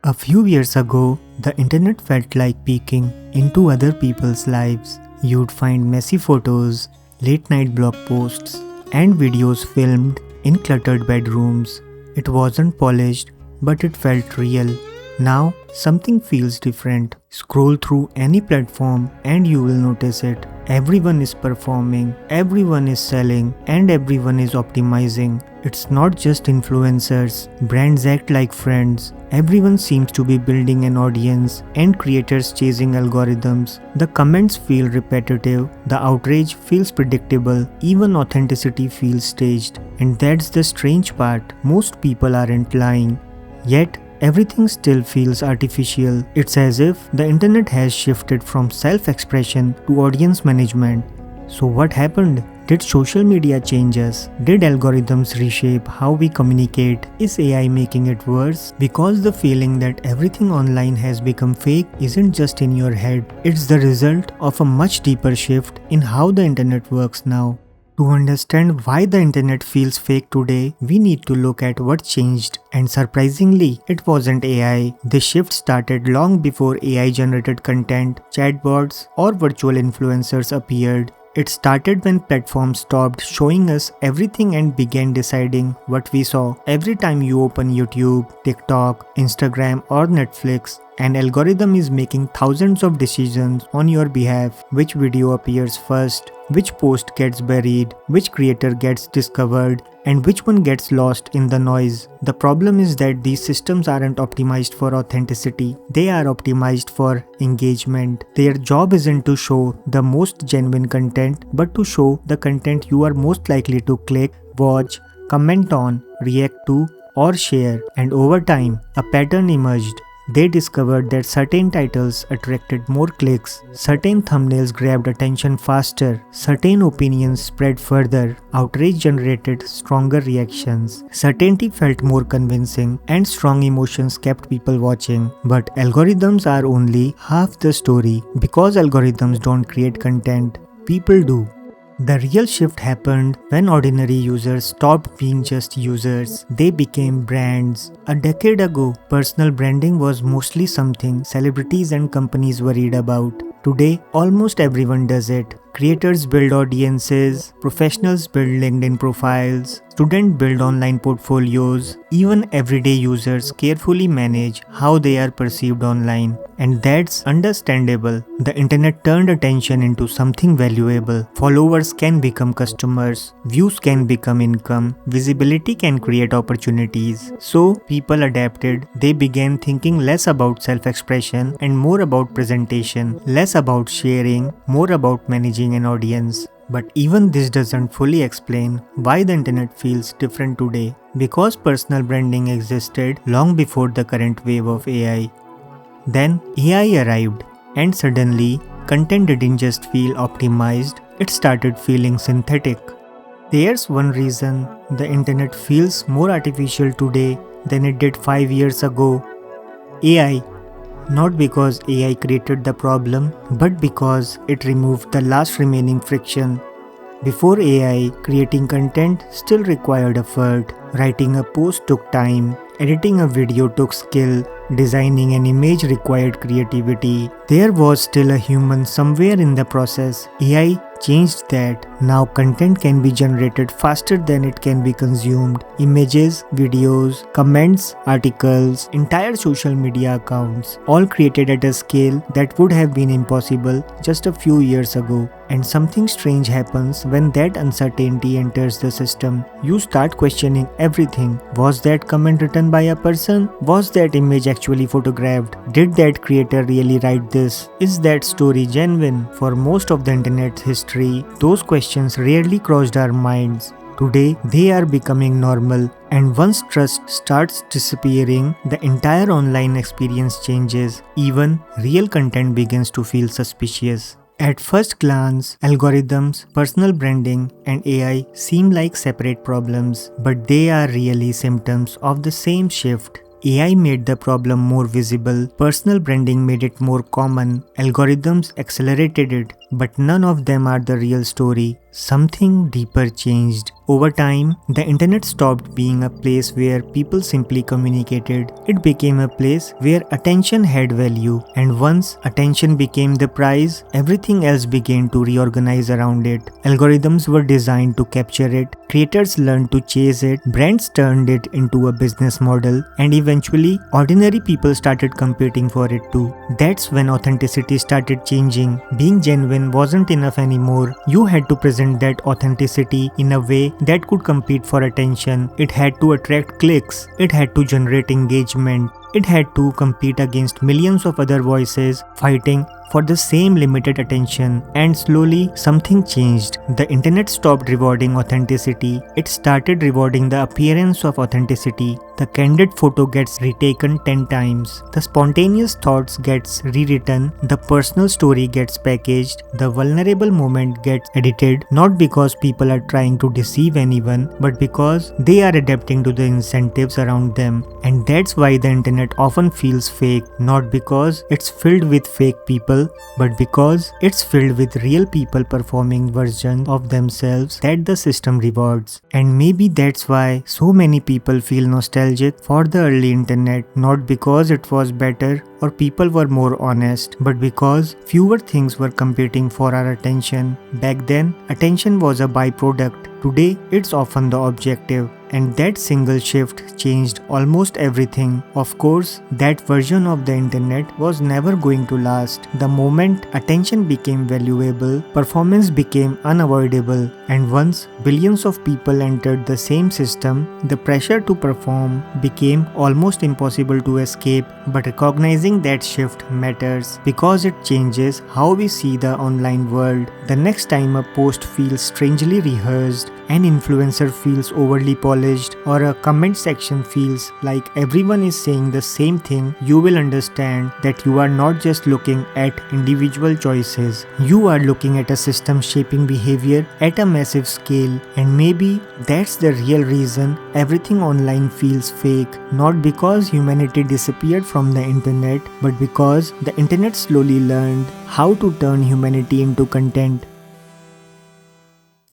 A few years ago, the internet felt like peeking into other people's lives. You'd find messy photos, late night blog posts, and videos filmed in cluttered bedrooms. It wasn't polished, but it felt real. Now, something feels different. Scroll through any platform and you will notice it. Everyone is performing, everyone is selling, and everyone is optimizing. It's not just influencers, brands act like friends. Everyone seems to be building an audience and creators chasing algorithms. The comments feel repetitive, the outrage feels predictable, even authenticity feels staged. And that's the strange part. Most people aren't lying. Yet, everything still feels artificial. It's as if the internet has shifted from self-expression to audience management. So what happened? Did social media change us? Did algorithms reshape how we communicate? Is AI making it worse? Because the feeling that everything online has become fake isn't just in your head. It's the result of a much deeper shift in how the internet works now. To understand why the internet feels fake today, we need to look at what changed. And surprisingly, it wasn't AI. The shift started long before AI-generated content, chatbots, or virtual influencers appeared. It started when platforms stopped showing us everything and began deciding what we saw. Every time you open YouTube, TikTok, Instagram, or Netflix, an algorithm is making thousands of decisions on your behalf. Which video appears first, which post gets buried, which creator gets discovered, and which one gets lost in the noise. The problem is that these systems aren't optimized for authenticity. They are optimized for engagement. Their job isn't to show the most genuine content, but to show the content you are most likely to click, watch, comment on, react to, or share. And over time, a pattern emerged. They discovered that certain titles attracted more clicks, certain thumbnails grabbed attention faster, certain opinions spread further, outrage generated stronger reactions, certainty felt more convincing, and strong emotions kept people watching. But algorithms are only half the story. Because algorithms don't create content, people do. The real shift happened when ordinary users stopped being just users. They became brands. A decade ago, personal branding was mostly something celebrities and companies worried about. Today, almost everyone does it. Creators build audiences, professionals build LinkedIn profiles, students build online portfolios, even everyday users carefully manage how they are perceived online. And that's understandable. The internet turned attention into something valuable. Followers can become customers, views can become income, visibility can create opportunities. So people adapted. They began thinking less about self-expression and more about presentation, less about sharing, more about managing an audience. But even this doesn't fully explain why the internet feels different today. Because personal branding existed long before the current wave of AI. Then AI arrived, and suddenly, content didn't just feel optimized, it started feeling synthetic. There's one reason the internet feels more artificial today than it did 5 years ago. AI. Not because AI created the problem, but because it removed the last remaining friction. Before AI, creating content still required effort. Writing a post took time, editing a video took skill, designing an image required creativity. There was still a human somewhere in the process. AI changed that. Now content can be generated faster than it can be consumed. Images, videos, comments, articles, entire social media accounts, all created at a scale that would have been impossible just a few years ago. And something strange happens when that uncertainty enters the system. You start questioning everything. Was that comment written by a person? Was that image actually photographed? Did that creator really write this? Is that story genuine? For most of the internet's history, those questions rarely crossed our minds. Today, they are becoming normal, and once trust starts disappearing, the entire online experience changes. Even real content begins to feel suspicious. At first glance, algorithms, personal branding, and AI seem like separate problems, but they are really symptoms of the same shift. AI made the problem more visible, personal branding made it more common, algorithms accelerated it, but none of them are the real story. something deeper changed. Over time, the internet stopped being a place where people simply communicated. It became a place where attention had value, and once attention became the prize, everything else began to reorganize around it. Algorithms were designed to capture it, creators learned to chase it, brands turned it into a business model, and eventually, ordinary people started competing for it too. That's when authenticity started changing. Being genuine wasn't enough anymore. You had to present that authenticity in a way that could compete for attention. It had to attract clicks. It had to generate engagement. It had to compete against millions of other voices fighting for the same limited attention. And slowly, something changed. The internet stopped rewarding authenticity. It started rewarding the appearance of authenticity. The candid photo gets retaken 10 times. The spontaneous thoughts gets rewritten. The personal story gets packaged. The vulnerable moment gets edited, not because people are trying to deceive anyone, but because they are adapting to the incentives around them. And that's why the internet often feels fake, not because it's filled with fake people, but because it's filled with real people performing versions of themselves that the system rewards. And maybe that's why so many people feel nostalgic for the early internet, not because it was better or people were more honest, but because fewer things were competing for our attention. Back then, attention was a byproduct. Today, it's often the objective. And that single shift changed almost everything. Of course, that version of the internet was never going to last. The moment attention became valuable, performance became unavoidable. And once billions of people entered the same system, the pressure to perform became almost impossible to escape. But recognizing that shift matters because it changes how we see the online world. The next time a post feels strangely rehearsed, an influencer feels overly polished, or a comment section feels like everyone is saying the same thing, you will understand that you are not just looking at individual choices. You are looking at a system shaping behavior at a massive scale. And maybe that's the real reason everything online feels fake. Not because humanity disappeared from the internet, but because the internet slowly learned how to turn humanity into content.